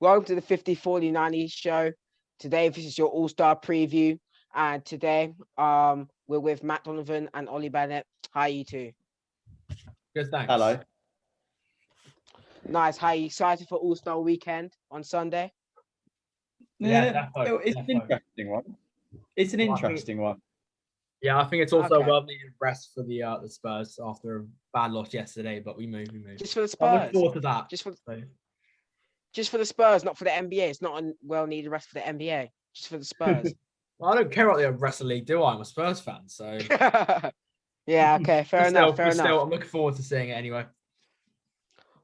Welcome to the 50/40/90 show. Today, this is your all-star preview. And today, we're with Matt Donovan and Ollie Bennett. Hi, you two. Good, thanks. Hello. Nice. How are you excited for All-Star Weekend on Sunday? Yeah, It's an interesting one. It's an interesting one. Yeah, I think it's also Okay. a well-needed rest for the Spurs after a bad loss yesterday, but we move. Just for the I'm looking Spurs. forward to that. Just for the Spurs, not for the NBA. It's not a well-needed rest for the NBA. Just for the Spurs. Well, I don't care about the rest of the league, do I? I'm a Spurs fan, so Yeah. Okay. Fair enough. Still, I'm looking forward to seeing it anyway.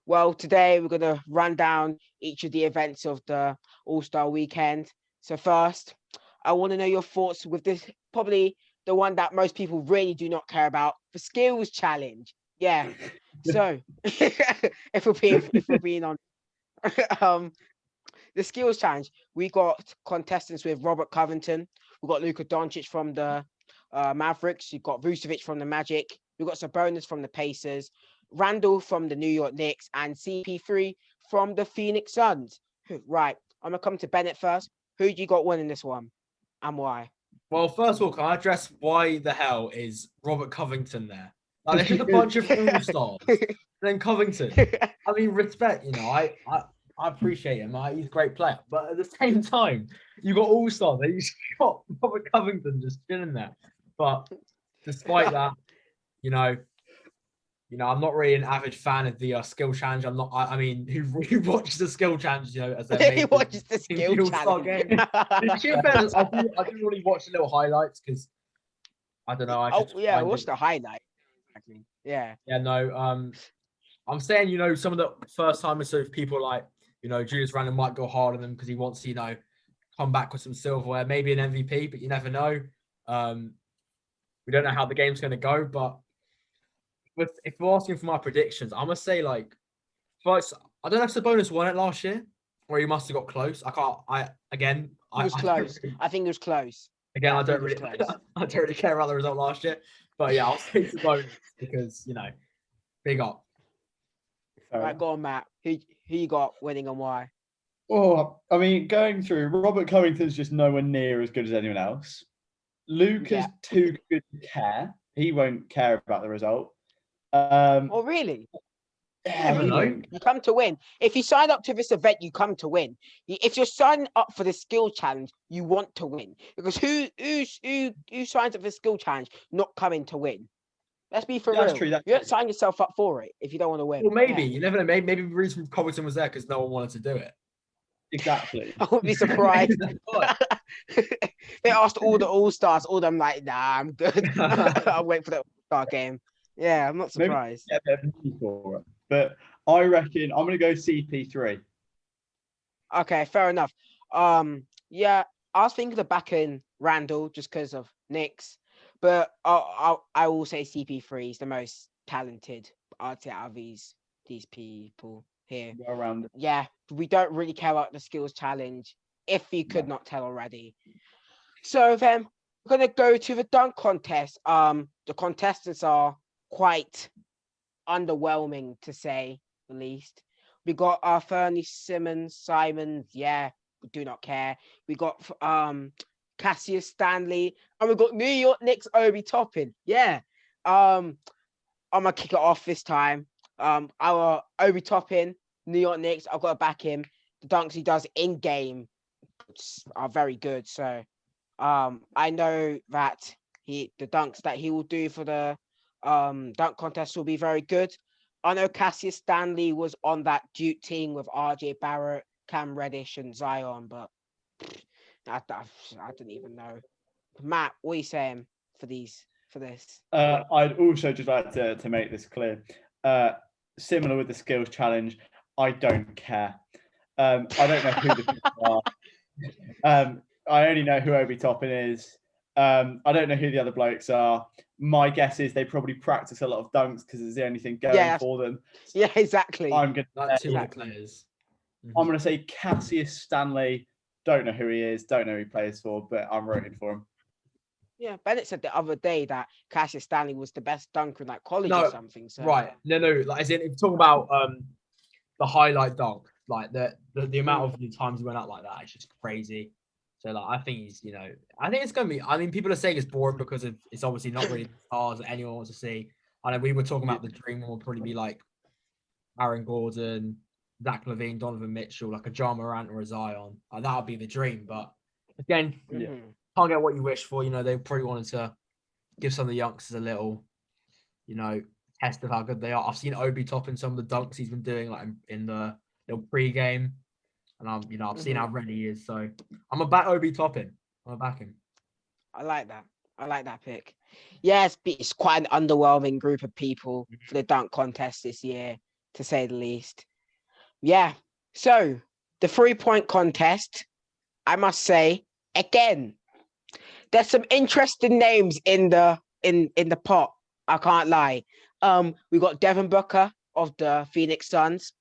Well, today we're going to run down each of the events of the All-Star Weekend. So first, I want to know your thoughts with this, probably the one that most people really do not care about, the skills challenge. Yeah. So if we're being on, the skills challenge, we got contestants with Robert Covington. We got Luka Doncic from the Mavericks. You got Vucevic from the Magic. We got Sabonis from the Pacers. Randall from the New York Knicks, and CP3 from the Phoenix Suns. Right, I'm gonna come to Bennett first. Who do you got winning this one, and why? Well, first of all, can I address why the hell is Robert Covington there? Like, there's just a bunch of all-stars. Then Covington. I mean, respect, I appreciate him. He's a great player. But at the same time, you got all-stars. You got Robert Covington just chilling there. But despite that, I'm not really an avid fan of the skill challenge. I'm not. I mean, who watches the skill challenge? As their He watches the skill challenge. I do really watch the little highlights because I don't know. What's the highlight? Exactly. Yeah. Yeah. No. I'm saying, some of the first timers, so people like Julius Randle might go hard on them because he wants to come back with some silverware, maybe an MVP, but you never know. We don't know how the game's going to go, but. If you're asking for my predictions, I'm gonna say first, I don't know if Sabonis won it last year, or he must have got close. I can't. It was close. I think it was close. Again, I don't really care about the result last year, but yeah, I'll say Sabonis because big up. Right, go on, Matt. Who you got winning and why? Oh, I mean, going through, Robert Covington's just nowhere near as good as anyone else. Luka's too good to care. He won't care about the result. Oh, really? Yeah, really? You come to win. If you sign up to this event, you come to win. If you're signing up for the skill challenge, you want to win. Because who signs up for the skill challenge not coming to win? Let's be for real. That's true. You don't sign yourself up for it if you don't want to win. Well, maybe. You never know. Maybe the reason Covington was there because no one wanted to do it. Exactly. I wouldn't be surprised. They asked all the all-stars, all of them like, nah, I'm good. I'll wait for the all-star game. Yeah, I'm not surprised. But I reckon I'm going to go CP3. Okay, fair enough. Yeah, I was thinking of backing Randall just because of Knicks, but I will say CP3 is the most talented, I'd say, out of these people here. Around. Yeah, we don't really care about the skills challenge, if you could not tell already. So then we're going to go to the dunk contest. The contestants are quite underwhelming, to say the least. We got Fernie Simons. Yeah, we do not care. We got Cassius Stanley, and we got New York Knicks Obi Toppin. Yeah. I'm gonna kick it off this time. Our Obi Toppin, New York Knicks, I've got to back him. The dunks he does in game are very good. So I know that the dunks that he will do for the dunk contest will be very good. I know Cassius Stanley was on that Duke team with RJ Barrett, Cam Reddish, and Zion, but I didn't even know. Matt, what are you saying for this? I'd also just like to make this clear. Similar with the skills challenge, I don't care. I don't know who the people are. I only know who Obi Toppin is. I don't know who the other blokes are. My guess is they probably practice a lot of dunks because it's the only thing going for them. Yeah, exactly. I'm going to say Cassius Stanley. Don't know who he is. Don't know who he plays for, but I'm rooting for him. Yeah, Bennett said the other day that Cassius Stanley was the best dunker in college or something. So. Right. No. As in, if you're talking about the highlight dunk, like the the amount of the times he went out like that is just crazy. So like I think he's, I think it's gonna be. I mean, people are saying it's boring because it's obviously not really the stars that anyone wants to see. I know we were talking about the dream one will probably be like Aaron Gordon, Zach LaVine, Donovan Mitchell, like a John Morant or a Zion. That would be the dream. But again, can't get what you wish for. They probably wanted to give some of the youngsters a little, test of how good they are. I've seen Obi topping some of the dunks he's been doing, like in the little pre-game, and I've seen how ready he is. So I'm a back Obi topping. I'm a back him. I like that pick. Yeah, it's quite an underwhelming group of people for the dunk contest this year, to say the least. Yeah. So the 3-point contest, I must say, again, there's some interesting names in the pot. I can't lie. We got Devin Booker of the Phoenix Suns.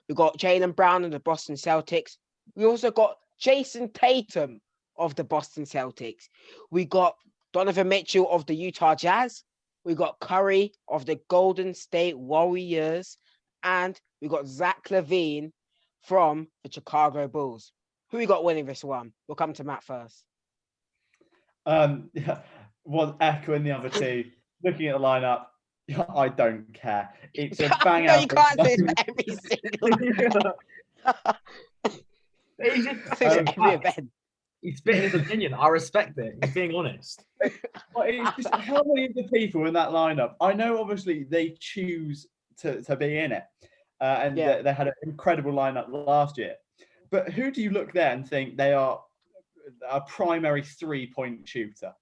We got Jaylen Brown of the Boston Celtics. We also got Jason Tatum of the Boston Celtics. We got Donovan Mitchell of the Utah Jazz. We got Curry of the Golden State Warriors. And we got Zach LaVine from the Chicago Bulls. Who we got winning this one? We'll come to Matt first. Well, echoing the other two, looking at the lineup, I don't care. It's a bang no, out. you can't say it's for every single. He's every event. He's spitting his opinion. I respect it. He's being honest. Well, it's just how many of the people in that lineup? I know, obviously, they choose to be in it, and they had an incredible lineup last year. But who do you look there and think they are a primary 3-point shooter?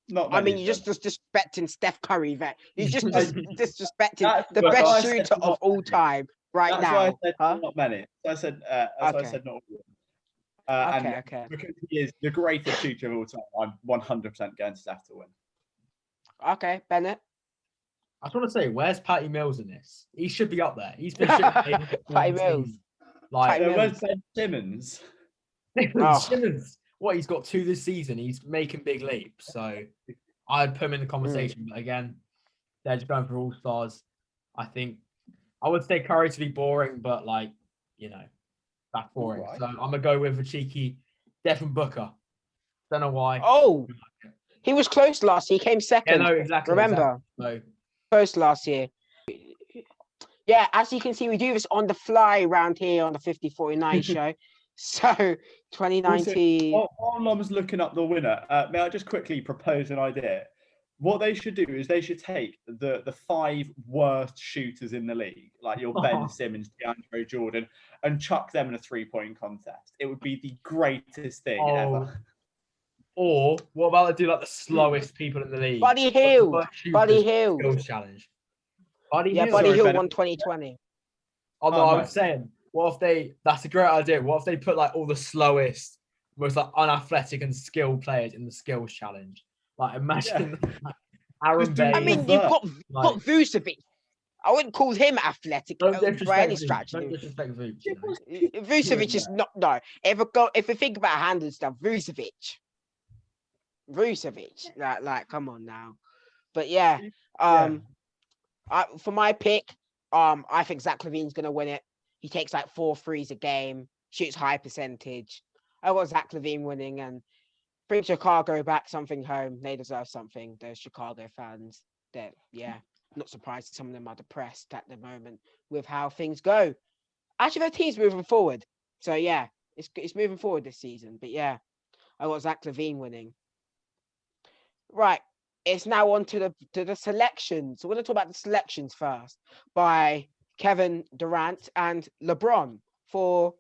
Not many. I mean, you're just disrespecting Steph Curry there. You're just disrespecting the best shooter of all time now. That's why I said not many. So I said, why I said not all. Okay. Because he is the greatest shooter of all time, I'm 100% going to Steph to win. Okay, Bennett. I just want to say, where's Patty Mills in this? He should be up there. He's been shooting Patty Mills. Where's Ben Simmons? Simmons. What, he's got 2 this season. He's making big leaps. So I'd put him in the conversation. But again, they're just going for all stars. I think I would say Curry to be boring, but that's boring. Right. So I'm going to go with a cheeky Devin Booker. Don't know why. Oh, he was close last year. He came second. Yeah, no, exactly. Remember? Exactly. Close last year. Yeah, as you can see, we do this on the fly around here on the 5049 show. So 2019. Also, while I was looking up the winner, may I just quickly propose an idea? What they should do is they should take the 5 worst shooters in the league, like your Ben Simmons, DeAndre Jordan, and chuck them in a 3-point contest. It would be the greatest thing ever. Or what about they do like the slowest people in the league? Buddy Hield. Skills challenge. Buddy Hield won 2020. Oh no, I was saying, what if that's a great idea. What if they put like all the slowest, most like unathletic and skilled players in the skills challenge? Like imagine Aaron Baines. I mean, you've got Vucevic. I wouldn't call him athletic by any stretch. Don't disrespect Vuce. Vucevic is not. No, if we think about handling stuff, Vucevic, like, come on now. But yeah, for my pick, I think Zach LaVine's gonna win it. He takes like 4 threes a game, shoots high percentage. I got Zach LaVine winning and bring Chicago back something home. They deserve something. Those Chicago fans, not surprised some of them are depressed at the moment with how things go. Actually, their team's moving forward. So yeah, it's moving forward this season. But yeah, I got Zach LaVine winning. Right. It's now on to the selections. So we're going to talk about the selections first by Kevin Durant and LeBron for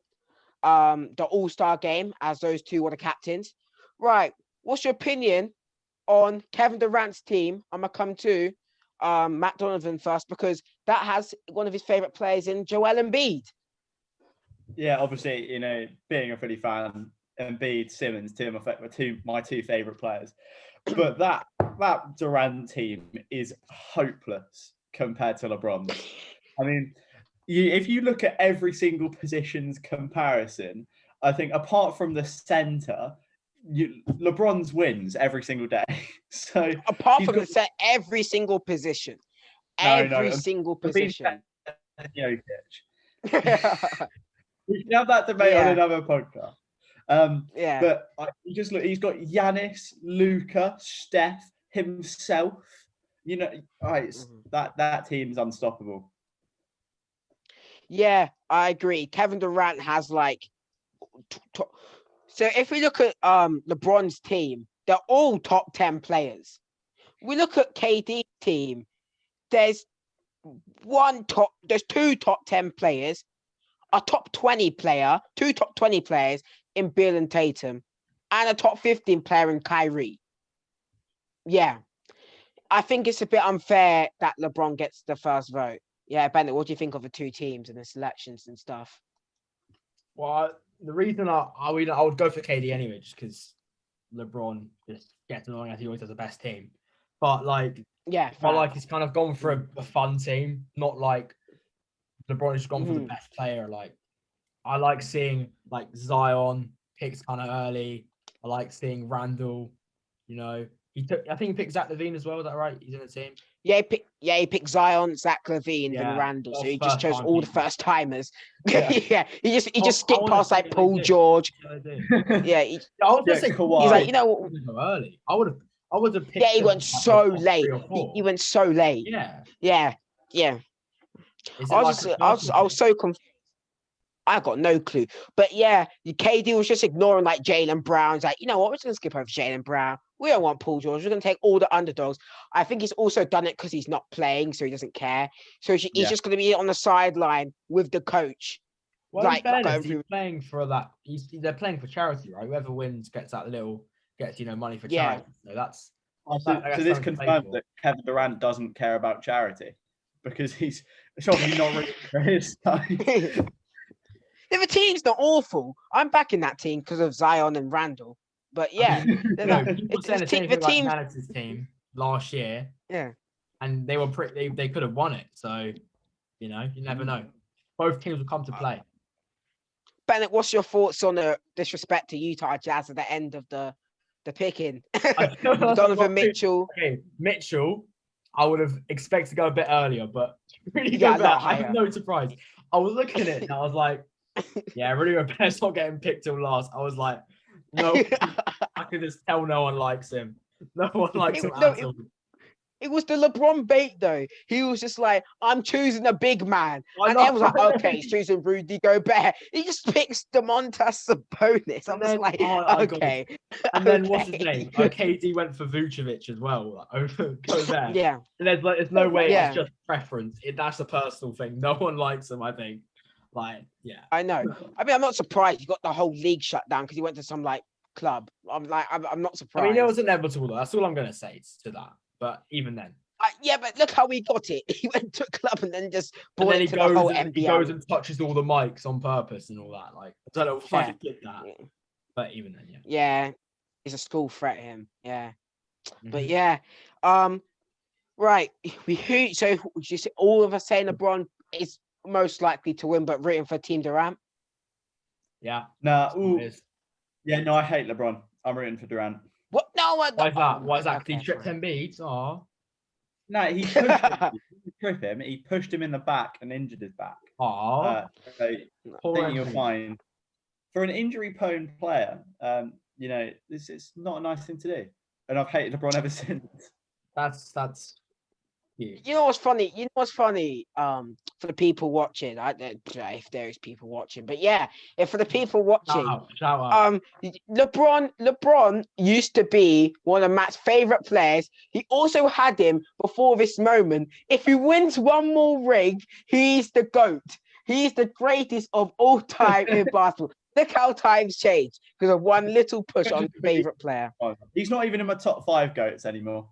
the All-Star game, as those two were the captains. Right. What's your opinion on Kevin Durant's team? I'm going to come to Matt Donovan first, because that has one of his favorite players in Joel Embiid. Yeah, obviously, being a Philly fan, Embiid, Simmons, my two favorite players. But that Durant team is hopeless compared to LeBron's. I mean, if you look at every single position's comparison, I think apart from the center, LeBron's wins every single day. So apart from the set, every single position, single position. We can have that debate on Yeah. another podcast. Yeah. But you just look, he's got Giannis, Luca, Steph, himself. You know, that team's unstoppable. Yeah, I agree. Kevin Durant has like so if we look at LeBron's team, they're all top 10 players. We look at KD's team, there's two top 10 players, a top 20 player, two top 20 players in Bill and Tatum, and a top 15 player in Kyrie. Yeah. I think it's a bit unfair that LeBron gets the first vote. Yeah, Bennett, what do you think of the two teams and the selections and stuff? Well, the reason I would go for KD anyway, just because LeBron just gets annoying as he always has the best team. But like, yeah, he's kind of gone for a fun team, not like LeBron has gone for the best player. Like, I like seeing like Zion picked kind of early. I like seeing Randall. You know, I think he picked Zach LaVine as well. Is that right? He's in the team. Yeah, he picked Zion, Zach LaVine, and Randall. So he just chose all the first timers. Yeah, he just skipped past like Paul George. Yeah, I was just saying, he's like, you know, early. I would have picked. Yeah, he went so late. He went so late. Yeah. I was so confused. I got no clue. But yeah, KD was just ignoring like Jaylen Brown's like, you know what, we're just gonna skip over Jaylen Brown. We don't want Paul George. We're gonna take all the underdogs. I think he's also done it because he's not playing, so he doesn't care. So he's just gonna be on the sideline with the coach. Well, like, he's playing for that. They're playing for charity, right? Whoever wins gets money for charity. So that's so this confirms that Kevin Durant doesn't care about charity because he's obviously not really for his time. The team's not awful. I'm backing that team because of Zion and Randall. But yeah, the team team last year. Yeah, and they were they could have won it. So, you never know. Both teams will come to play. Bennett, what's your thoughts on the disrespect to Utah Jazz at the end of the picking? Donovan Mitchell. Okay, Mitchell. I would have expected to go a bit earlier, but really I have no surprise. I was looking at it and I was like, yeah, really Robert's not getting picked till last. I was like, no, I could just tell no one likes him. No one likes him at all. It was the LeBron bait, though. He was just like, I'm choosing a big man. And I was like, okay, he's choosing Rudy Gobert. He just picks Domantas Sabonis. I'm just like, okay. And then what's his name? KD went for Vucevic as well. Like, over Gobert. Yeah. And there's no way it's just preference. That's a personal thing. No one likes him, I think. Like, yeah. I know. I mean, I'm not surprised. He got the whole league shut down because he went to some like club. I'm not surprised. I mean, it was inevitable though. That's all I'm going to say to that. But even then. Yeah, but look how he got it. He went to a club and then just brought it to the whole NBA. He goes and touches all the mics on purpose and all that. Like, I don't know why he did that. Yeah. But even then, yeah. Yeah. It's a school threat him. Yeah. Mm-hmm. But yeah. Right. So you see all of us saying LeBron is most likely to win, but rooting for Team Durant? Yeah. Yeah, no, I hate LeBron. I'm rooting for Durant. What? No, why is that? Why is that? Because he tripped 10 beats? Oh. No, he pushed him. He pushed him in the back and injured his back. Oh. So I think you'll find for an injury-prone player, this is not a nice thing to do. And I've hated LeBron ever since. That's. You know what's funny? For the people watching, if there is people watching, but yeah, if for the people watching, shout out. LeBron used to be one of Matt's favorite players. He also had him before this moment. If he wins one more ring, he's the GOAT. He's the greatest of all time in basketball. Look how times change because of one little push on favorite player. He's not even in my top 5 GOATs anymore.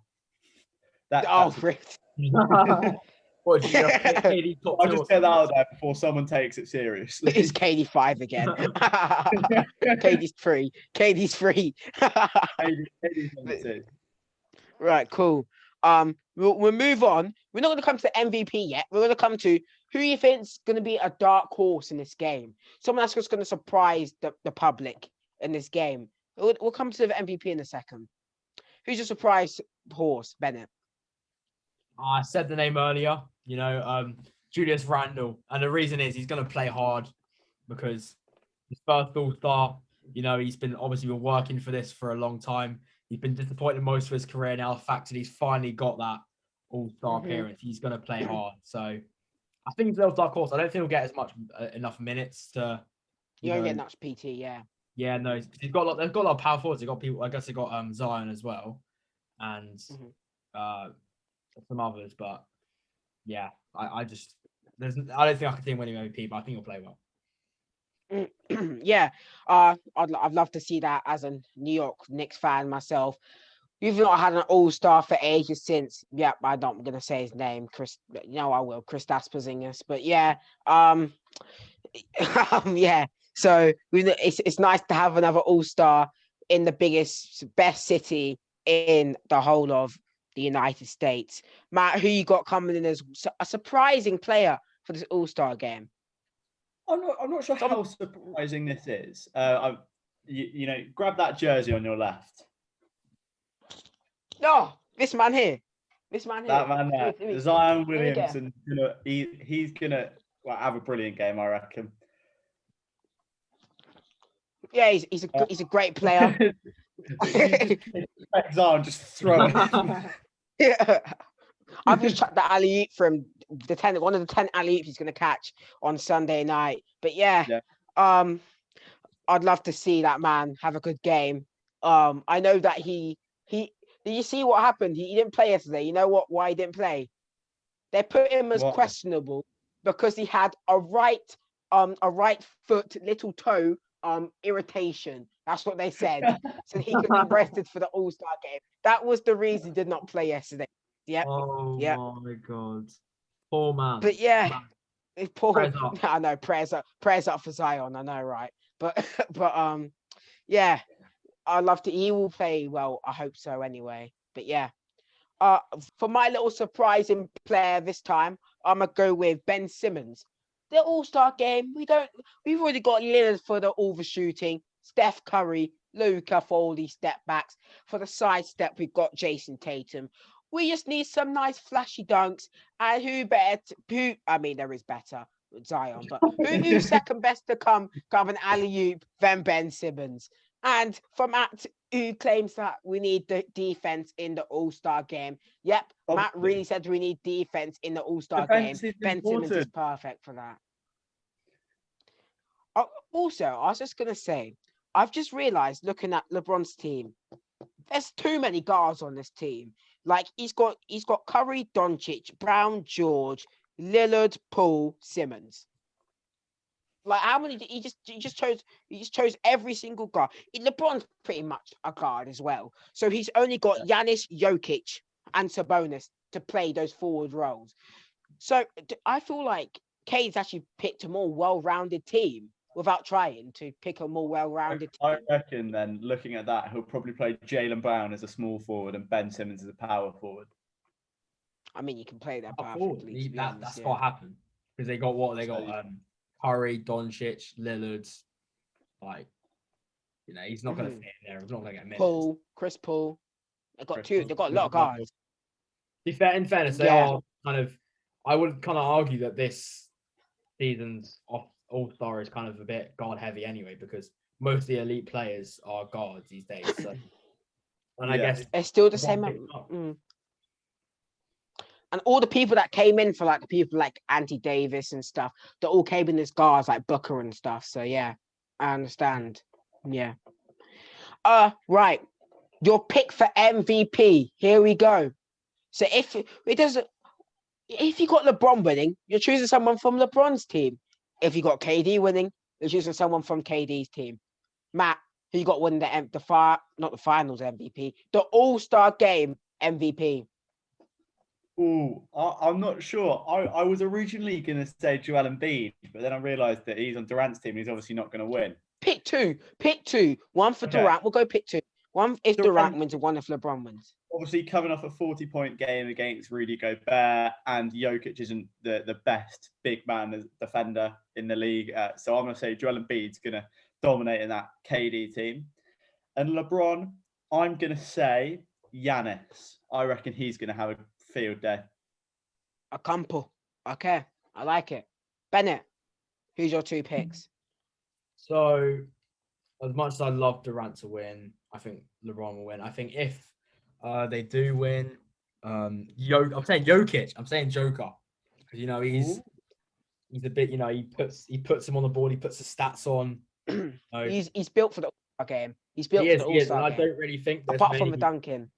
What, I'll just get that out there before someone takes it seriously. It's KD 5 again. KD's 3. KD's 3. KD's Right, cool. We'll move on. We're not going to come to the MVP yet. We're going to come to who you think's going to be a dark horse in this game. Someone that's just going to surprise the public in this game. We'll come to the MVP in a second. Who's your surprise horse, Bennett? I said the name earlier, Julius Randle. And the reason is he's going to play hard. because his first All-Star, you know, he's been obviously been working for this for a long time. He's been disappointed most of his career. Now the fact that he's finally got that All-Star appearance, he's going to play hard. So I think he's a little dark horse. I don't think he'll get as much enough minutes to. You don't get much PT, yeah. Yeah, no, he's got a lot. They've got a lot of power forwards. They've got people. I guess they got Zion as well, and some others. But yeah, I just I don't think I can see him winning MVP, but I think he'll play well. Yeah, I'd love to see that as a New York Knicks fan myself. We've not had an all-star for ages since. Yeah, I'm not gonna say his name, Chris. No, I will, Kristaps Porzingis. But yeah, yeah. So it's nice to have another all-star in the best city in the whole of the United States. Matt, who you got coming in as a surprising player for this all-star game? I'm not sure how surprising this is. You know, grab that jersey on your left. No, this man here. That man there, Zion Williamson. He's gonna have a brilliant game, I reckon. Yeah, he's a great player. Zion just throw it. Yeah. I've just chucked the alley-oop from one of the 10 alley-oops he's going to catch on Sunday night. But yeah, I'd love to see that man have a good game. I know that he did you see what happened? He didn't play yesterday. You know why he didn't play? They put him as questionable because he had a right foot, little toe irritation. That's what they said. So he could be rested for the All-Star game. That was the reason he did not play yesterday. Yep. Oh my God. Poor man. But yeah, poor. I know, prayers up for Zion. I know, right? But yeah, I love to. He will play well. I hope so. Anyway, but yeah. For my little surprising player this time, I'm gonna go with Ben Simmons. The All-Star game. We've already got Lillard for the overshooting, Steph Curry, Luka for all these step backs. For the side step, we've got Jason Tatum. We just need some nice flashy dunks. And there is better with Zion, but who's second best to come an alley-oop than Ben Simmons? And for Matt, who claims that we need the defense in the All-Star game. Yep, obviously. Matt really said we need defense in the All-Star game. Ben Simmons is perfect for that. Also, I was just going to say, I've just realized looking at LeBron's team, there's too many guards on this team. Like he's got Curry, Doncic, Brown, George, Lillard, Paul, Simmons. Like how many? He just chose every single guard. LeBron's pretty much a guard as well. So he's only got Giannis, Jokic, and Sabonis to play those forward roles. So I feel like Kade's actually picked a more well-rounded team without trying to pick a more well-rounded team. I reckon then, looking at that, he'll probably play Jaylen Brown as a small forward and Ben Simmons as a power forward. I mean, you can play that perfectly. That's what happened. Because they got Curry, Doncic, Lillard. Like, you know, he's not going to fit in there. He's not going to get minutes. Chris Paul. They've got a lot of guys. In fairness, they are kind of. I would kind of argue that this season's All-Star is kind of a bit guard heavy anyway, because most of the elite players are guards these days. So, and I guess it's still the same. And all the people that came in for like the people like Anthony Davis and stuff, they all came in as guards like Booker and stuff. So yeah, I understand. Yeah. Right. Your pick for MVP. Here we go. So if you got LeBron winning, you're choosing someone from LeBron's team. If you got KD winning, you're choosing someone from KD's team. Matt, who you got winning not the finals MVP, the All-Star game MVP? Oh, I'm not sure. I was originally going to say Joel Embiid, but then I realised that he's on Durant's team and he's obviously not going to win. Pick two. One for Durant. We'll go pick two. One if Durant wins and one if LeBron wins. Obviously, coming off a 40-point game against Rudy Gobert, and Jokic isn't the best big man defender in the league. So I'm going to say Joel Embiid's going to dominate in that KD team. And LeBron, I'm going to say Giannis. I reckon he's going to have a field day. A campo. Okay, I like it. Bennett, who's your two picks? So, as much as I love Durant to win, I think LeBron will win. I think if they do win, I'm saying Jokic. I'm saying Joker because he's a bit. He puts him on the board. He puts the stats on. He's built for the All-Star game. He's built for the He is, and All-Star I game. don't really think there's Apart from many. the dunking.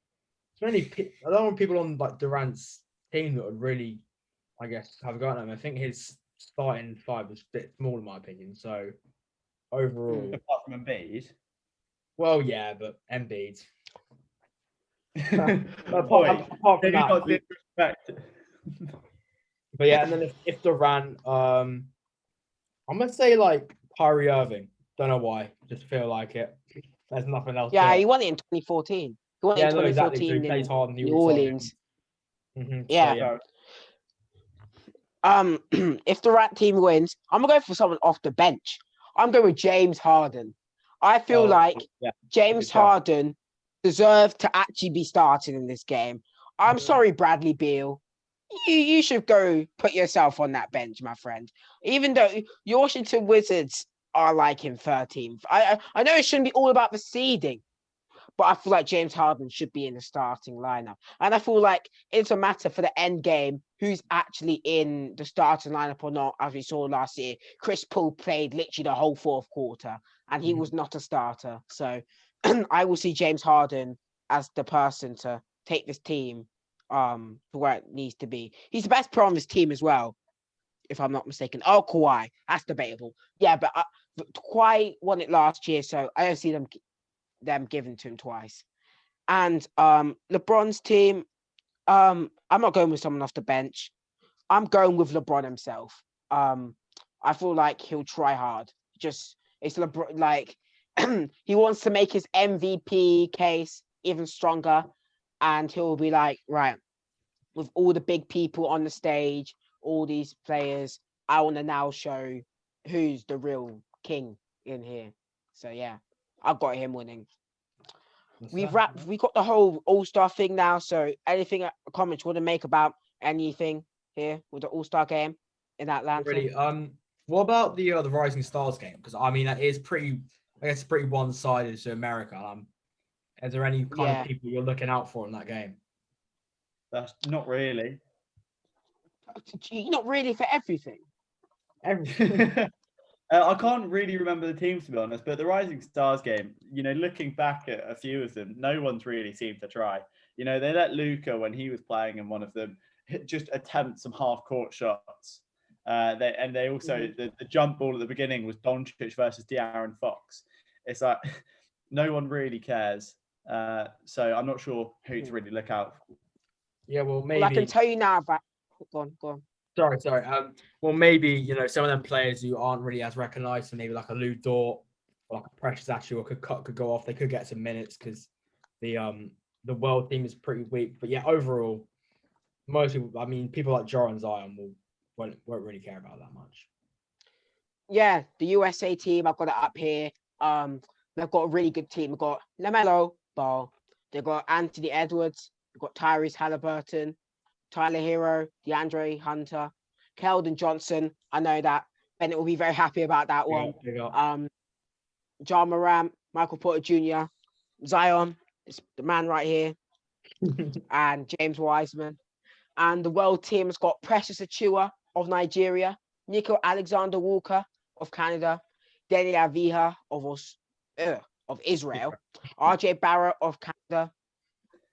I don't want people on like Durant's team that would really, I guess, have a go at him. I think his starting five was a bit small in my opinion. So overall, Apart from Embiid. well, yeah, but Embiid. Boy, apart from you got that, disrespect. but yeah, and then if Durant, I'm gonna say like Kyrie Irving. Don't know why, just feel like it. There's nothing else. Yeah, he won it in 2014. He won it in 2014 exactly. So he plays hard in New Orleans. Yeah. Yeah. If the Rat team wins, I'm gonna go for someone off the bench. I'm going with James Harden. I feel like James Harden deserved to actually be starting in this game. I'm sorry, Bradley Beal. You should go put yourself on that bench, my friend. Even though your Washington Wizards are like in 13th. I know it shouldn't be all about the seeding, but I feel like James Harden should be in the starting lineup. And I feel like it's a matter for the end game who's actually in the starting lineup or not. As we saw last year, Chris Paul played literally the whole fourth quarter and he was not a starter. So I will see James Harden as the person to take this team to where it needs to be. He's the best player on this team as well, if I'm not mistaken. Oh, Kawhi, that's debatable. Yeah, but Kawhi won it last year, so I don't see them given to him twice. And LeBron's team, I'm not going with someone off the bench. I'm going with LeBron himself. I feel like he'll try hard. Just it's LeBron, like he wants to make his MVP case even stronger, and he'll be like, right, with all the big people on the stage, all these players, I want to now show who's the real king in here. So yeah, I've got him winning. We got the whole All-Star thing now. So anything comments you want to make about anything here with the All-Star game in Atlanta? Really, what about the Rising Stars game? Because I mean, it is pretty. I guess pretty one-sided to America. Is there any kind of people you're looking out for in that game? That's not really. Not really for everything. I can't really remember the teams to be honest, but the Rising Stars game, looking back at a few of them, no one's really seemed to try. They let Luka, when he was playing in one of them, just attempt some half-court shots. They also the jump ball at the beginning was Doncic versus De'Aaron Fox. It's like no one really cares. So I'm not sure who to really look out for. Yeah, well, maybe. Well, I can tell you now about. Go on. Sorry. Well, maybe some of them players who aren't really as recognised, so maybe like a Lou Dort or like a Precious Achiuwa could go off. They could get some minutes because the world team is pretty weak. But yeah, overall, mostly, I mean, people like Joe and Zion won't really care about that much. Yeah, the USA team, I've got it up here. They've got a really good team. They've got LaMelo Ball. They've got Anthony Edwards. They've got Tyrese Halliburton, Tyler Hero, DeAndre Hunter, Keldon Johnson. I know that Bennett will be very happy about that one. John Morant, Michael Porter Jr., Zion, is the man right here, and James Wiseman. And the world team has got Precious Achiuwa of Nigeria, Nico Alexander Walker of Canada, Deni Avdija of Israel, RJ Barrett of Canada,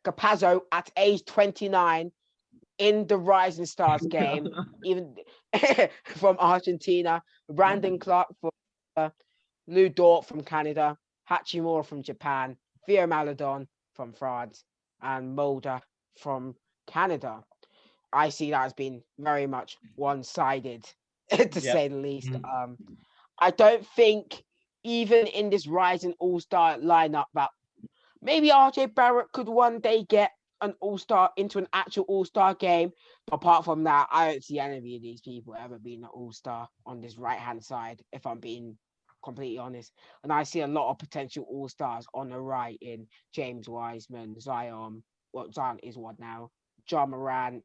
Capazzo at age 29 in the Rising Stars game, even from Argentina, Brandon Clark from Lou Dort from Canada, Hachimura from Japan, Theo Maledon from France, and Mulder from Canada. I see that as being very much one-sided, to say the least. I don't think even in this Rising All-Star lineup that maybe RJ Barrett could one day get an All-Star into an actual All-Star game. But apart from that, I don't see any of these people ever being an All-Star on this right-hand side, if I'm being completely honest. And I see a lot of potential All-Stars on the right in James Wiseman, Zion. Well, Zion is one now. John Morant,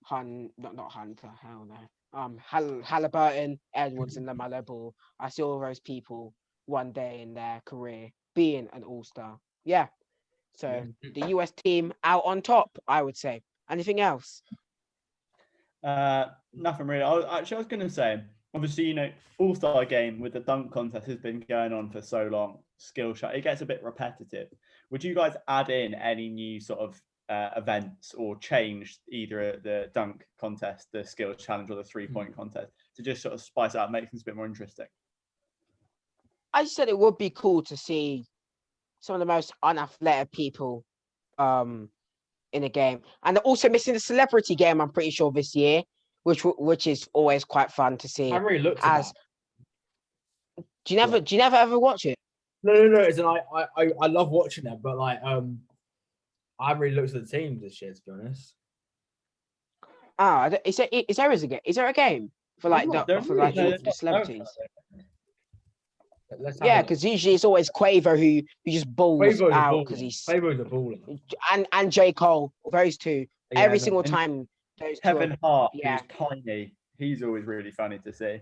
not Hunter, hell no. Halliburton, Edwards, and LaMelo Ball. I see all those people one day in their career being an all-star. Yeah. So Yeah. the US team out on top, I would say. Anything else? Nothing really. I was going to say, obviously, All-Star game with the dunk contest has been going on for so long. Skill shot, it gets a bit repetitive. Would you guys add in any new sort of events or change either the dunk contest, the skills challenge, or the 3-point contest to just sort of spice it up, make things a bit more interesting? I said it would be cool to see some of the most unathletic people in a game, and they're also missing the celebrity game. I'm pretty sure this year, which is always quite fun to see. I really looked at that. Do you never ever watch it? No. As in, I love watching them, but like I haven't really looked at the teams this year, to be honest. Is there a game for like the celebrities? Yeah, because usually it's always Quavo who just balls out because he's Quavo's a baller. And J. Cole, those two. Yeah, every single time those two. Kevin Hart, yeah. who's tiny, he's always really funny to see.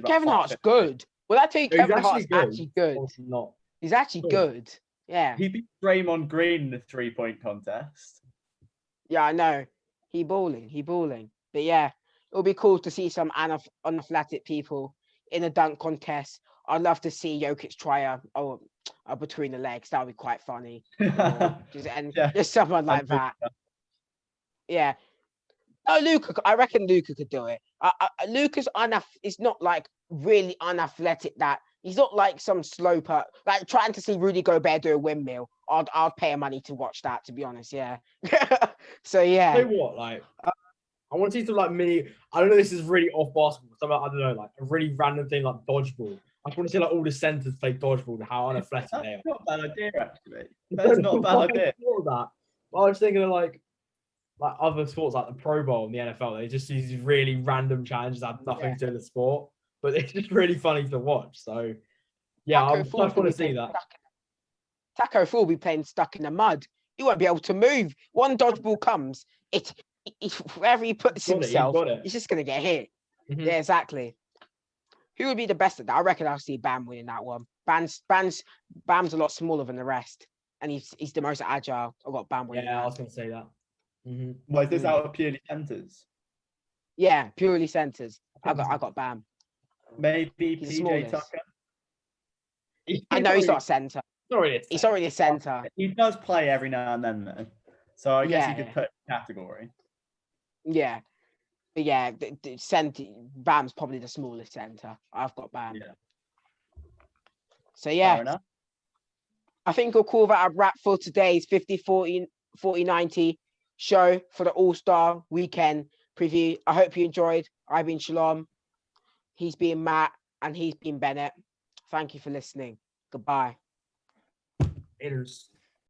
Kevin Hart's good. Well, I tell you, Kevin Hart's actually good. Not. He's actually good. Yeah. He beat Draymond Green in the 3-point contest. Yeah, I know. He balling. But yeah, it'll be cool to see some unathletic people in a dunk contest. I'd love to see Jokic try a between the legs. That would be quite funny. Just someone like that. Yeah. No, Luka. I reckon Luka could do it. Luka's is not like really unathletic. That he's not like some sloper. Like trying to see Rudy Gobert do a windmill. I'd pay money to watch that. To be honest, yeah. So yeah. You know what? Like, I want to see some like mini. I don't know. This is really off basketball. Some I don't know, like a really random thing like dodgeball. I just want to see like all the centers play dodgeball and how unathletic they are. That's not a bad idea, actually. That's not a bad idea. That. But I was thinking of like other sports like the Pro Bowl and the NFL. They just do these really random challenges that have nothing to do with the sport, but it's just really funny to watch. So yeah, I just want to see that. Taco Fall will be playing stuck in the mud. He won't be able to move. One dodgeball comes, wherever he puts himself, he's just gonna get hit. Mm-hmm. Yeah, exactly. Who would be the best at that? I reckon I'll see Bam winning that one. Bam's a lot smaller than the rest, and he's the most agile. I've got Bam winning. Yeah, I was gonna say that. Mm-hmm. Well, is this out of purely centers? Yeah, purely centers. I got Bam. Maybe PJ Tucker. I know he's not a center. He's already a center. He does play every now and then, though. So I guess you could put category. Yeah. But yeah, the center, Bam's probably the smallest center. I've got Bam. Yeah. So yeah. I think we'll call that a wrap for today's 50-40-90 show for the All-Star Weekend preview. I hope you enjoyed. I've been Shalom. He's been Matt, and he's been Bennett. Thank you for listening. Goodbye. Haters.